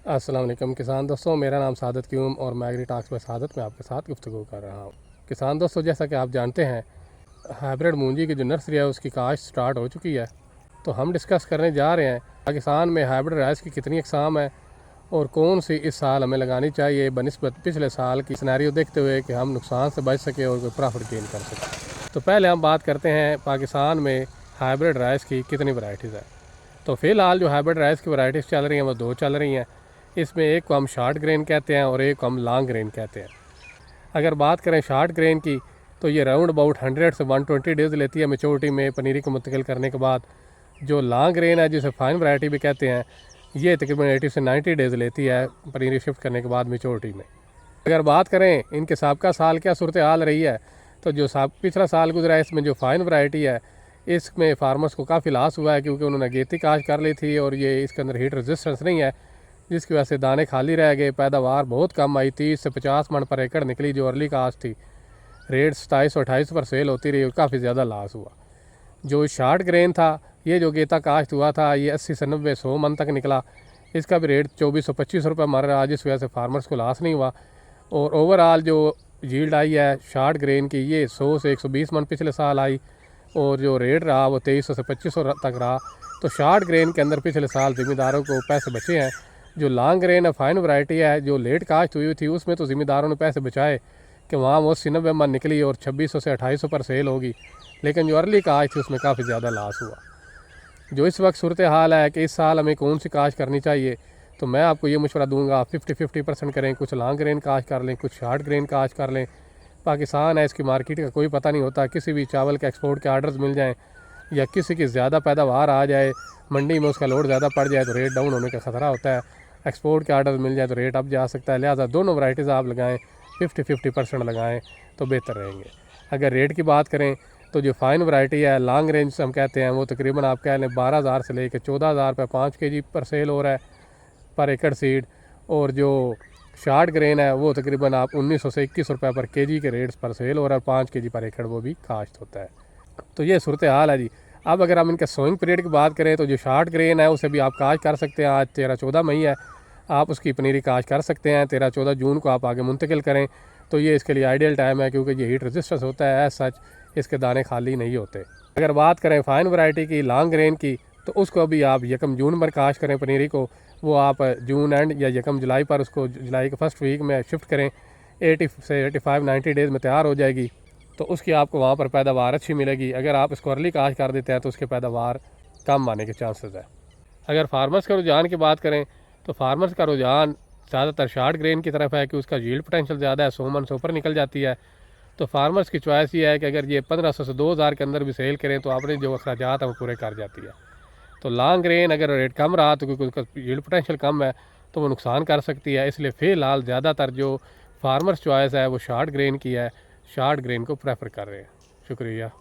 अस्सलाम वालेकुम किसान दोस्तों, मेरा नाम सादत क्यूम और मैं एग्री टॉक्स में सादत में आपके साथ गुफ्तगू कर रहा हूँ। किसान दोस्तों, जैसा कि आप जानते हैं, हाइब्रिड मूंजी की जो नर्सरी है उसकी काश्त स्टार्ट हो चुकी है। तो हम डिस्कस करने जा रहे हैं पाकिस्तान में हाइब्रिड राइस की कितनी अक़साम है और कौन सी इस साल हमें लगानी चाहिए बनिस्बत पिछले साल की सिनेरियो देखते हुए कि हम नुकसान से बच सकें और कोई प्रॉफिट गेन कर सकें। तो पहले हम बात करते हैं पाकिस्तान में हाइब्रिड राइस की कितनी वैरायटीज़ है। तो फ़िलहाल जो हाइब्रिड राइस की वैरायटीज़ चल रही हैं वो दो चल रही हैं। इसमें एक को हम शॉर्ट ग्रेन कहते हैं और एक को हम लॉन्ग ग्रेन कहते हैं। अगर बात करें शॉर्ट ग्रेन की तो ये राउंड अबाउट 100 से 120 डेज़ लेती है मेच्योरिटी में पनीरी को मुंतकिल करने के बाद। जो लॉन्ग ग्रेन है जिसे फाइन वैरायटी भी कहते हैं, ये तकरीबन 80 से 90 डेज़ लेती है पनीरी शिफ्ट करने के बाद मेच्योरिटी में। अगर बात करें इनके साबका साल क्या सूरत हाल रही है, तो जो पिछला साल गुजरा है इसमें जो फाइन वैरायटी है इसमें फार्मर्स को काफ़ी लॉस हुआ है क्योंकि उन्होंने अगेती काश्त कर ली थी और ये इसके अंदर हीट रेजिस्टेंस नहीं है, जिसकी वजह से दाने खाली रह गए। पैदावार बहुत कम आई, 30 से 50 मन पर एकड़ निकली जो अर्ली काश्त थी। रेट 27 और 28 पर सेल होती रही और काफ़ी ज़्यादा लॉस हुआ। जो शॉर्ट ग्रेन था, ये जो गेता काश्त हुआ था, ये 80 से 90 100 मन तक निकला। इसका भी रेट 2425 रुपये मर रहा, जिस वजह से फार्मर्स को लॉस नहीं हुआ। और ओवरऑल जो यील्ड आई है शॉर्ट ग्रेन की, ये 100 से 120 मन पिछले साल आई और जो रेट रहा वो 2300 से 2500 तक रहा। तो शॉर्ट ग्रेन के अंदर पिछले साल ज़मींदारों को पैसे बचे हैं। जो लॉन्ग ग्रेन है फाइन वैरायटी है, जो लेट काश्त हुई थी उसमें तो ज़मींदारों ने पैसे बचाए कि वहाँ वो 80-90 मन निकली और 2600 से 2800 पर सेल होगी, लेकिन जो अर्ली काश्त थी उसमें काफ़ी ज़्यादा लॉस हुआ। जो इस वक्त सूरत हाल है कि इस साल हमें कौन सी काश्त करनी चाहिए, तो मैं आपको ये मशवरा दूंगा 50-50% करें। कुछ लॉन्ग ग्रेन काश्त कर लें, कुछ शॉर्ट ग्रेन काश्त कर लें। पाकिस्तान है, इसकी मार्केट का कोई पता नहीं होता, किसी भी चावल के एक्सपोर्ट के आर्डर्स मिल जाएँ या किसी की ज़्यादा पैदावार आ जाए, मंडी में उसका लोड ज़्यादा पड़ जाए तो रेट डाउन होने का ख़तरा होता है। एक्सपोर्ट के आर्डर मिल जाए तो रेट अप जा सकता है। लिहाजा दोनों वैरायटीज़ आप लगाएं, 50-50% लगाएं तो बेहतर रहेंगे। अगर रेट की बात करें तो जो फाइन वैरायटी है लॉन्ग रेंज हम कहते हैं, वो तकरीबन आप कह लें 12,000 से लेकर 14,000 रुपये 5 kg पर सेल हो रहा है पर एकड़ सीड। और जो शॉर्ट ग्रेन है वो तकरीबन आप 1900 से 21 रुपये पर kg के रेट्स पर सेल हो रहा है, 5 kg पर एकड़ वो भी काश्त होता है। तो ये सूरत हाल है जी। अब अगर हम इनके सोइंग पीरियड की बात करें तो जो शॉर्ट ग्रेन है उसे भी आप काश्त कर सकते हैं। आज 13-14 मई है, आप उसकी पनीरी काश्त कर सकते हैं। 13-14 जून को आप आगे मुंतकिल करें तो ये इसके लिए आइडियल टाइम है क्योंकि ये हीट रेजिस्टेंस होता है, एज सच इसके दाने खाली नहीं होते। अगर बात करें फाइन वैरायटी की लॉन्ग ग्रेन की, तो उसको भी आप 1 जून पर काश्त करें पनीरी को। वो आप जून एंड या 1 जुलाई पर उसको जुलाई के फर्स्ट वीक में शिफ्ट करें। 80 से 85-90 डेज़ में तैयार हो जाएगी, तो उसकी आपको वहाँ पर पैदावार अच्छी मिलेगी। अगर आप इसको अर्ली काश्त कर देते हैं तो उसके पैदावार कम आने के चांसेस है। अगर फार्मर्स का रुझान की बात करें तो फार्मर्स का रुझान ज़्यादातर शॉर्ट ग्रेन की तरफ है कि उसका यील्ड पोटेंशियल ज़्यादा है, 100 मन से ऊपर निकल जाती है। तो फार्मर्स की चॉइस ये है कि अगर ये 1500 से 2000 के अंदर भी सेल करें तो आपने जो अखराजात हैं वो पूरे कर जाती है। तो लॉन्ग ग्रेन अगर रेट कम रहा तो क्योंकि उसका यील्ड पोटेंशियल कम है तो वो नुकसान कर सकती है। इसलिए फ़िलहाल ज़्यादातर जो फार्मर्स चॉइस है वो शॉर्ट ग्रेन की है, शॉर्ट ग्रेन को प्रेफर कर रहे हैं। शुक्रिया।